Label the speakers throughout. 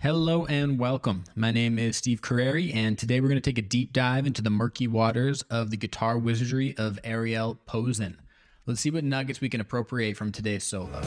Speaker 1: Hello and welcome. My name is Steve Carreri, and today we're going to take a deep dive into the murky waters of the guitar wizardry of Ariel Posen. Let's see what nuggets we can appropriate from today's solo.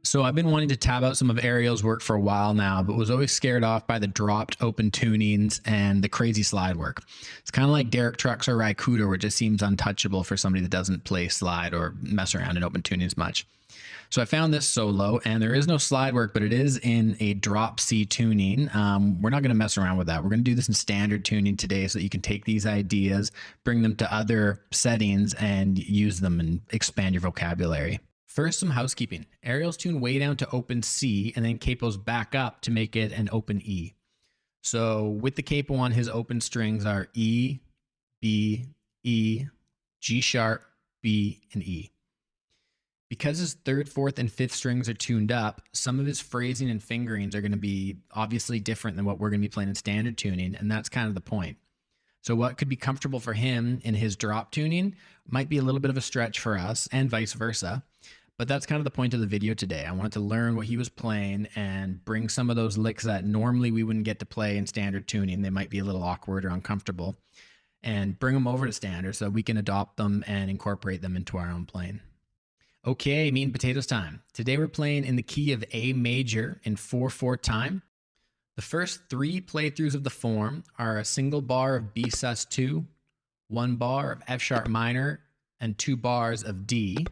Speaker 1: So I've been wanting to tab out some of Ariel's work for a while now, but was always scared off by the dropped open tunings and the crazy slide work. It's kind of like Derek Trucks or Rycuda, where it just seems untouchable for somebody that doesn't play slide or mess around in open tunings much. So I found this solo, and there is no slide work, but it is in a drop C tuning. We're not going to mess around with that. We're going to do this in standard tuning today so that you can take these ideas, bring them to other settings, and use them and expand your vocabulary. First, some housekeeping. Ariel's tuned way down to open C and then capo's back up to make it an open E. So with the capo on, his open strings are E, B, E, G sharp, B, and E. Because his third, fourth, and fifth strings are tuned up, some of his phrasing and fingerings are going to be obviously different than what we're going to be playing in standard tuning, and that's kind of the point. So what could be comfortable for him in his drop tuning might be a little bit of a stretch for us, and vice versa. But that's kind of the point of the video today. I wanted to learn what he was playing and bring some of those licks that normally we wouldn't get to play in standard tuning. They might be a little awkward or uncomfortable, and bring them over to standard so we can adopt them and incorporate them into our own playing. Okay, meat and potatoes time. Today we're playing in the key of A major in 4/4 time. The first three playthroughs of the form are a single bar of B sus2, 1 bar of F sharp minor, and 2 bars of D.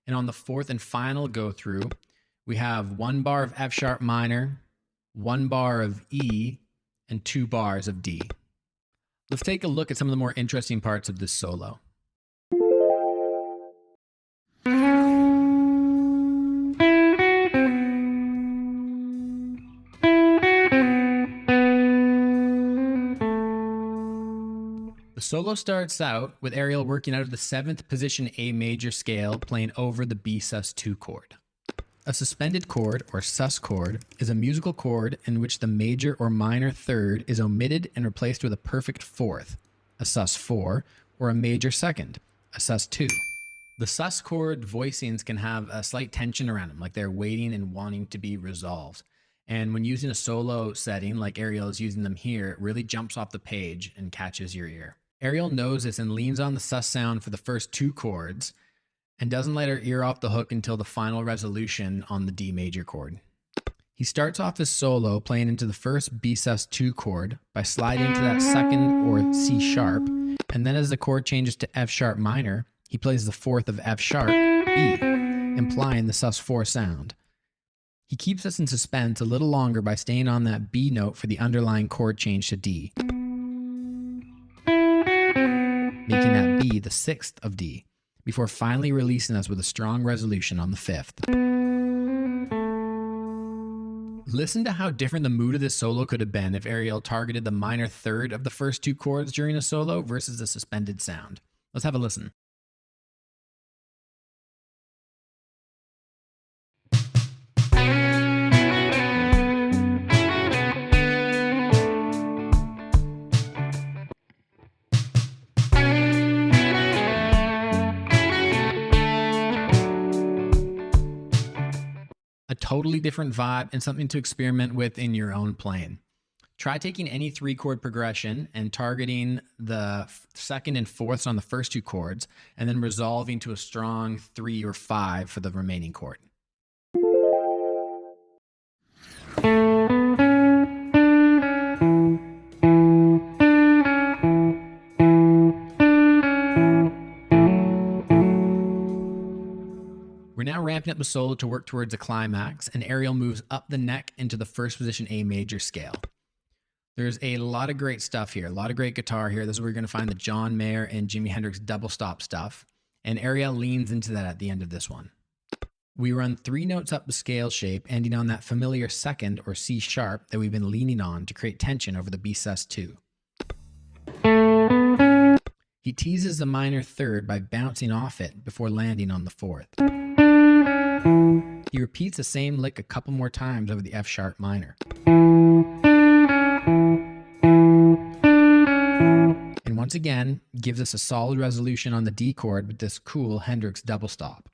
Speaker 1: And on the fourth and final go through, we have 1 bar of F sharp minor, 1 bar of E, and 2 bars of D. Let's take a look at some of the more interesting parts of this solo. The solo starts out with Ariel working out of the 7th position A major scale, playing over the B sus2 chord. A suspended chord, or sus chord, is a musical chord in which the major or minor third is omitted and replaced with a perfect fourth, a sus4, or a major second, a sus2. The sus chord voicings can have a slight tension around them, like they're waiting and wanting to be resolved. And when using a solo setting, like Ariel is using them here, it really jumps off the page and catches your ear. Ariel knows this and leans on the sus sound for the first 2 chords and doesn't let her ear off the hook until the final resolution on the D major chord. He starts off his solo playing into the first B sus2 chord by sliding into that second or C sharp, and then as the chord changes to F sharp minor, he plays the fourth of F sharp, B, implying the sus4 sound. He keeps us in suspense a little longer by staying on that B note for the underlying chord change to D, making that B the 6th of D, before finally releasing us with a strong resolution on the 5th. Listen to how different the mood of this solo could have been if Ariel targeted the minor third of the first 2 chords during a solo versus the suspended sound. Let's have a listen. A totally different vibe and something to experiment with in your own playing. Try taking any 3-chord progression and targeting the second and fourths on the first 2 chords, and then resolving to a strong 3 or 5 for the remaining chord. We're now ramping up the solo to work towards a climax, and Ariel moves up the neck into the first position A major scale. There's a lot of great stuff here, a lot of great guitar here. This is where you're going to find the John Mayer and Jimi Hendrix double stop stuff. And Ariel leans into that at the end of this one. We run 3 notes up the scale shape, ending on that familiar second or C sharp that we've been leaning on to create tension over the B sus2. He teases the minor third by bouncing off it before landing on the 4th. He repeats the same lick a couple more times over the F sharp minor. And once again, gives us a solid resolution on the D chord with this cool Hendrix double stop.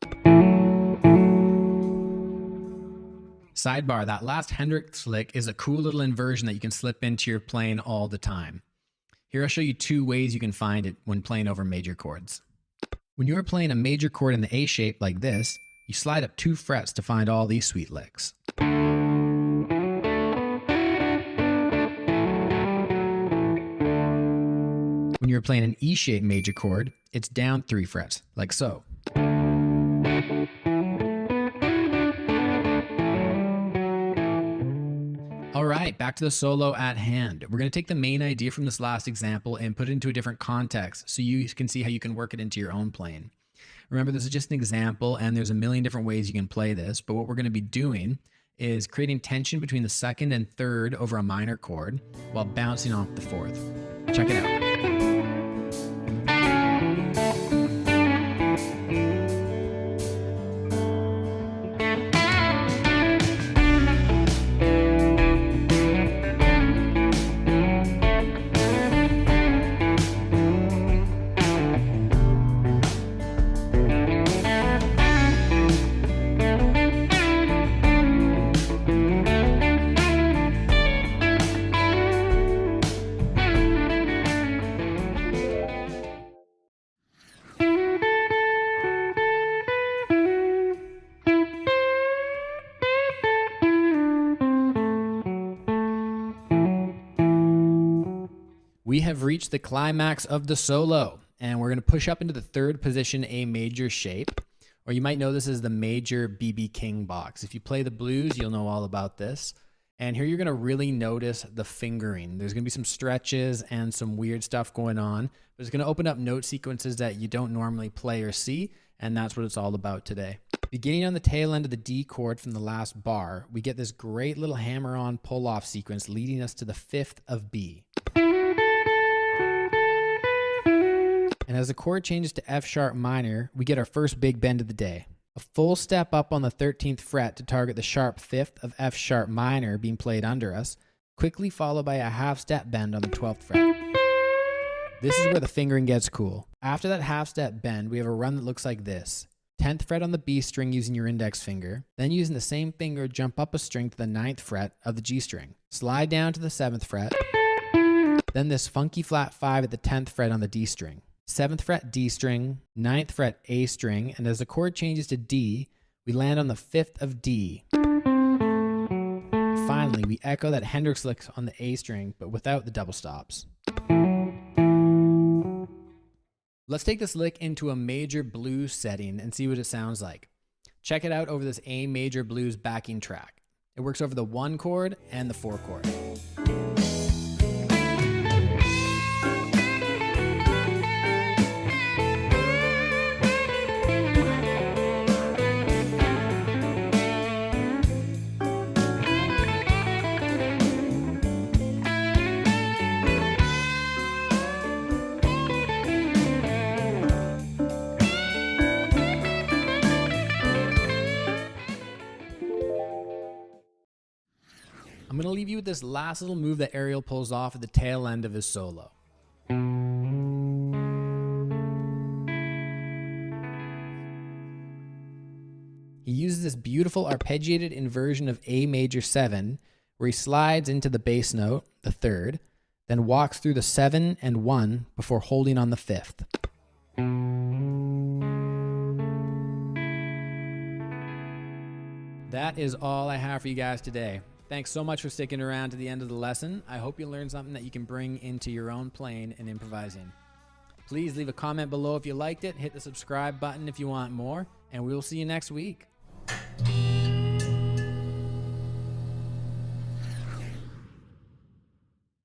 Speaker 1: Sidebar, that last Hendrix lick is a cool little inversion that you can slip into your playing all the time. Here I'll show you 2 ways you can find it when playing over major chords. When you are playing a major chord in the A shape like this, you slide up 2 frets to find all these sweet licks. When you're playing an E shape major chord, it's down 3 frets, like so. All right, back to the solo at hand. We're going to take the main idea from this last example and put it into a different context so you can see how you can work it into your own playing. Remember, this is just an example and there's a million different ways you can play this, but what we're going to be doing is creating tension between the 2nd and 3rd over a minor chord while bouncing off the 4th. Check it out. We have reached the climax of the solo, and we're going to push up into the 3rd position A major shape, or you might know this as the major B.B. King box. If you play the blues, you'll know all about this. And here you're going to really notice the fingering. There's going to be some stretches and some weird stuff going on, but it's going to open up note sequences that you don't normally play or see, and that's what it's all about today. Beginning on the tail end of the D chord from the last bar, we get this great little hammer-on pull-off sequence leading us to the 5th of B. And as the chord changes to F sharp minor, we get our first big bend of the day. A full step up on the 13th fret to target the sharp 5th of F sharp minor being played under us, quickly followed by a half step bend on the 12th fret. This is where the fingering gets cool. After that half step bend, we have a run that looks like this. 10th fret on the B string using your index finger, then using the same finger, jump up a string to the 9th fret of the G string. Slide down to the 7th fret, then this funky flat 5 at the 10th fret on the D string. 7th fret D string, 9th fret A string, and as the chord changes to D, we land on the 5th of D. Finally, we echo that Hendrix lick on the A string, but without the double stops. Let's take this lick into a major blues setting and see what it sounds like. Check it out over this A major blues backing track. It works over the 1 chord and the 4 chord. I'm going to leave you with this last little move that Ariel pulls off at the tail end of his solo. He uses this beautiful arpeggiated inversion of A major 7, where he slides into the bass note, the 3rd, then walks through the 7 and 1 before holding on the 5th. That is all I have for you guys today. Thanks so much for sticking around to the end of the lesson. I hope you learned something that you can bring into your own playing and improvising. Please leave a comment below if you liked it, hit the subscribe button if you want more, and we will see you next week.